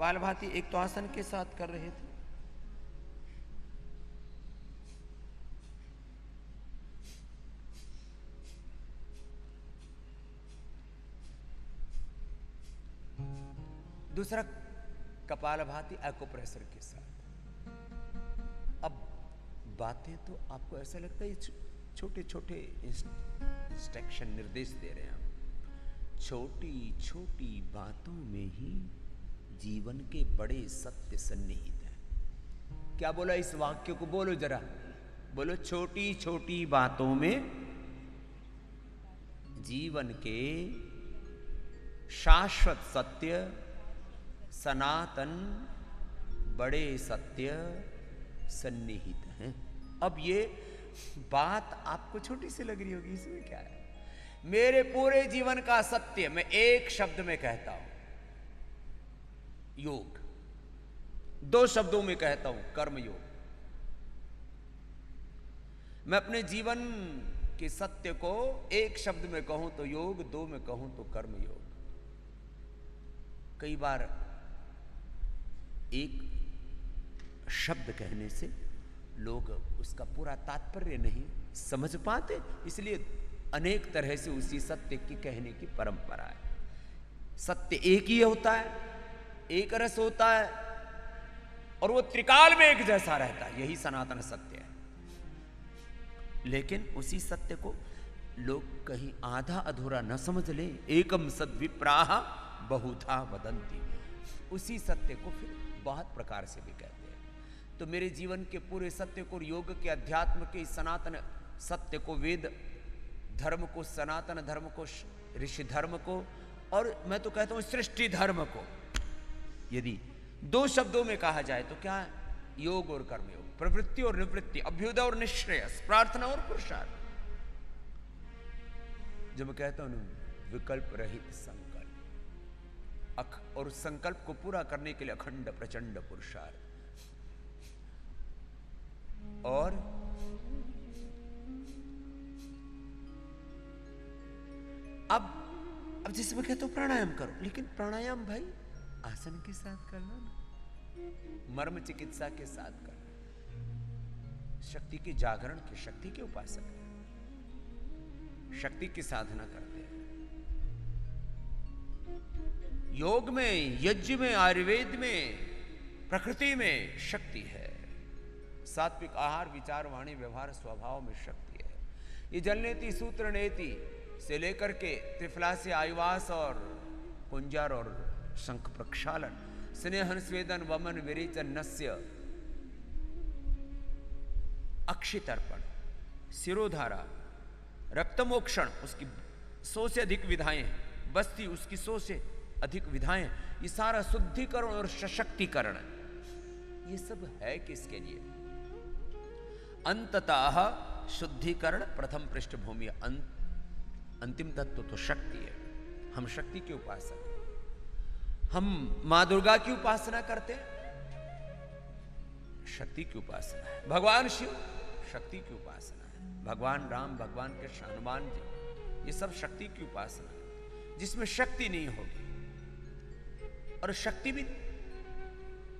कपालभाति एक तो आसन के साथ कर रहे थे, दूसरा कपालभाति एक्यूप्रेशर के साथ। अब बातें तो आपको ऐसा लगता है छोटे छोटे इंस्ट्रक्शन, निर्देश दे रहे हैं हम। छोटी छोटी बातों में ही जीवन के बड़े सत्य सन्निहित हैं। क्या बोला इस वाक्य को? बोलो जरा, बोलो। छोटी छोटी बातों में जीवन के शाश्वत सत्य, सनातन बड़े सत्य सन्निहित हैं। अब ये बात आपको छोटी सी लग रही होगी, इसमें क्या है? मेरे पूरे जीवन का सत्य मैं एक शब्द में कहता हूं, योग। दो शब्दों में कहता हूं, कर्मयोग। मैं अपने जीवन के सत्य को एक शब्द में कहूं तो योग, दो में कहूं तो कर्मयोग। कई बार एक शब्द कहने से लोग उसका पूरा तात्पर्य नहीं समझ पाते, इसलिए अनेक तरह से उसी सत्य की कहने की परंपरा है। सत्य एक ही होता है, एक रस होता है, और वो त्रिकाल में एक जैसा रहता है, यही सनातन सत्य है। लेकिन उसी सत्य को लोग कहीं आधा अधूरा न समझ ले। एकम सद्विप्राह बहुधा वदंती, उसी सत्य को फिर बहुत प्रकार से भी कहते हैं। तो मेरे जीवन के पूरे सत्य को, योग के, अध्यात्म के, सनातन सत्य को, वेद धर्म को, सनातन धर्म को, ऋषि धर्म को, और मैं तो कहता हूं सृष्टि धर्म को, यदि दो शब्दों में कहा जाए तो क्या है? योग और कर्मयोग, प्रवृत्ति और निवृत्ति, अभ्युदय और निश्रेयस, प्रार्थना और पुरुषार्थ। जब मैं कहता हूं विकल्प रहित संकल्प, और उस संकल्प को पूरा करने के लिए अखंड प्रचंड पुरुषार्थ। और अब जैसे मैं कहता हूं प्राणायाम करो, लेकिन प्राणायाम भाई आसन के साथ करना ना, मर्म चिकित्सा के साथ करना। शक्ति के जागरण के, शक्ति के उपासक है, शक्ति की साधना करते हैं। योग में, यज्ञ में, आयुर्वेद में, प्रकृति में शक्ति है। सात्विक आहार, विचार, वाणी, व्यवहार, स्वभाव में शक्ति है। ये जलनेति सूत्र नेति से लेकर के त्रिफला से आयुवास और कुंजर और शंख प्रक्षालन, स्नेहन स्वेदन वमन विरेचन नस्य, अक्षितर्पण, सिरोधारा, रक्तमोक्षण, उसकी 100 से अधिक विधाएं हैं, बस्ती उसकी 100 से अधिक विधाएं। ये सारा शुद्धिकरण और सशक्तिकरण, ये सब है किसके लिए? अंततः शुद्धिकरण प्रथम पृष्ठभूमि, अंतिम तत्व तो शक्ति है। हम शक्ति के उपासक हैं। हम मां दुर्गा की उपासना करते हैं, शक्ति की उपासना है। भगवान शिव, शक्ति की उपासना है। भगवान राम, भगवान कृष्ण, हनुमान जी, ये सब शक्ति की उपासना है। जिसमें शक्ति नहीं होगी, और शक्ति भी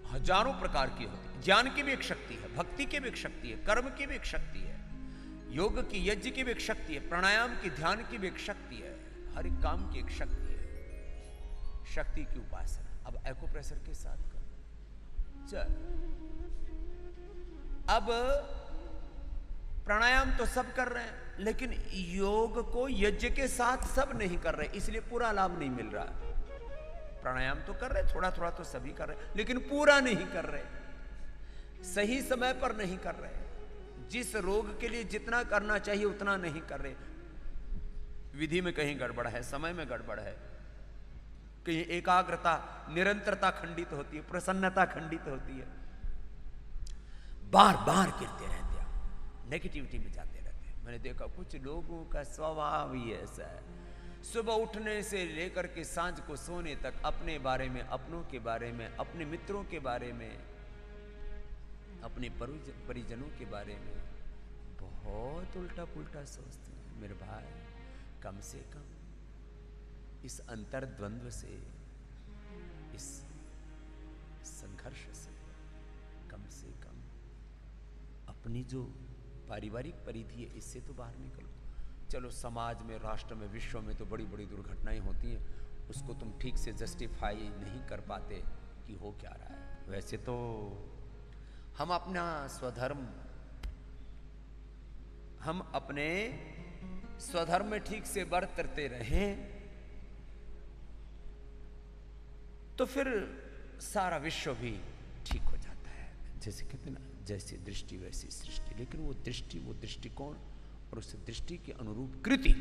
हजारों प्रकार की होती है। ज्ञान की भी एक शक्ति है, भक्ति की भी एक शक्ति है, कर्म की भी एक शक्ति है, योग की, यज्ञ की भी एक शक्ति है, प्राणायाम की, ध्यान की भी एक शक्ति है, हर एक काम की एक शक्ति है। शक्ति की उपासना। अब एक्यूप्रेशर के साथ करो। चल, अब प्राणायाम तो सब कर रहे हैं, लेकिन योग को यज्ञ के साथ सब नहीं कर रहे, इसलिए पूरा लाभ नहीं मिल रहा। प्राणायाम तो कर रहे, थोड़ा थोड़ा तो सभी कर रहे, लेकिन पूरा नहीं कर रहे, सही समय पर नहीं कर रहे, जिस रोग के लिए जितना करना चाहिए उतना नहीं कर रहे। विधि में कहीं गड़बड़ है, समय में गड़बड़ है, कहीं एकाग्रता, निरंतरता खंडित होती है, प्रसन्नता खंडित होती है, बार बार गिरते रहते हैं, नेगेटिविटी में जाते रहते हैं। मैंने देखा कुछ लोगों का स्वभाव ही ऐसा है, सुबह उठने से लेकर के सांझ को सोने तक अपने बारे में, अपनों के बारे में, अपने मित्रों के बारे में, अपने परिजनों के बारे में बहुत उल्टा पुल्टा सोचते हैं। मेरे भाई, कम से कम इस अंतर्द्वंद्व से, इस संघर्ष से कम अपनी जो पारिवारिक परिधि है इससे तो बाहर निकलो। चलो समाज में, राष्ट्र में, विश्व में तो बड़ी बड़ी दुर्घटनाएं होती हैं, उसको तुम ठीक से जस्टिफाई नहीं कर पाते कि हो क्या रहा है। वैसे तो हम अपना स्वधर्म, हम अपने स्वधर्म में ठीक से बरतते रहें तो फिर सारा विश्व भी ठीक हो जाता है। जैसे कहते ना, जैसी दृष्टि वैसी सृष्टि। लेकिन वो दृष्टि, वो दृष्टिकोण और उस दृष्टि के अनुरूप कृति,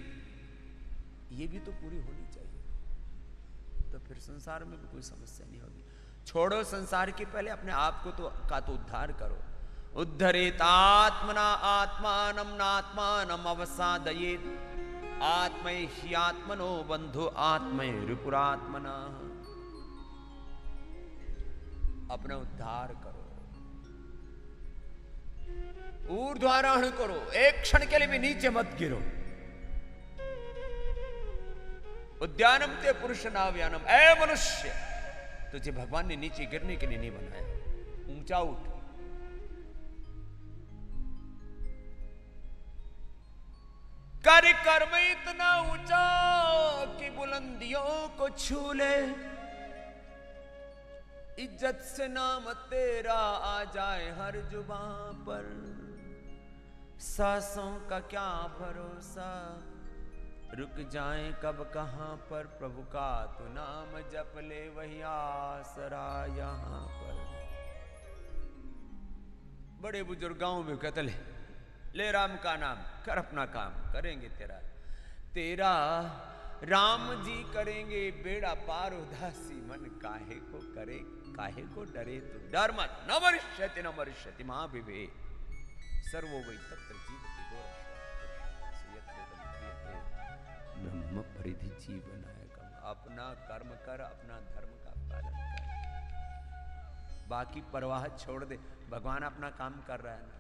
ये भी तो पूरी होनी चाहिए, तो फिर संसार में भी कोई समस्या नहीं होगी। छोड़ो संसार के, पहले अपने आप को तो उद्धार करो। उद्धरेतात्मना आत्मानं नात्मानं अवसादयेत्, आत्मै ह्यात्मनो बंधु आत्मै रिपुरात्मना। अपना उद्धार करो, ऊर्ध्वारोहण करो, एक क्षण के लिए भी नीचे मत गिरो। उद्यानम ते पुरुष नाव्यानम, ऐ मनुष्य, तुझे भगवान ने नीचे गिरने के लिए नहीं बनाया, ऊंचा उठ। कर कर्म इतना ऊंचा कि बुलंदियों को छू ले, इज्जत से नाम तेरा आ जाए हर जुबान पर। सांसों का क्या भरोसा, रुक जाए कब कहां पर, प्रभु का तू नाम जप ले वही आसरा यहां पर। बड़े बुजुर्ग गांव में कहते ले राम का नाम, कर अपना काम, करेंगे तेरा राम जी करेंगे बेड़ा पार। उदासी मन काहे को करे, काहे को डरे तू, डर मत। न मरिष्यति न मरिष्यति महाविवे, सर्वो वै तत्र जीवति ब्रह्म परिधि जीवनायकम। अपना कर्म कर, अपना धर्म का पालन कर, बाकी परवाह छोड़ दे, भगवान अपना काम कर रहा है ना।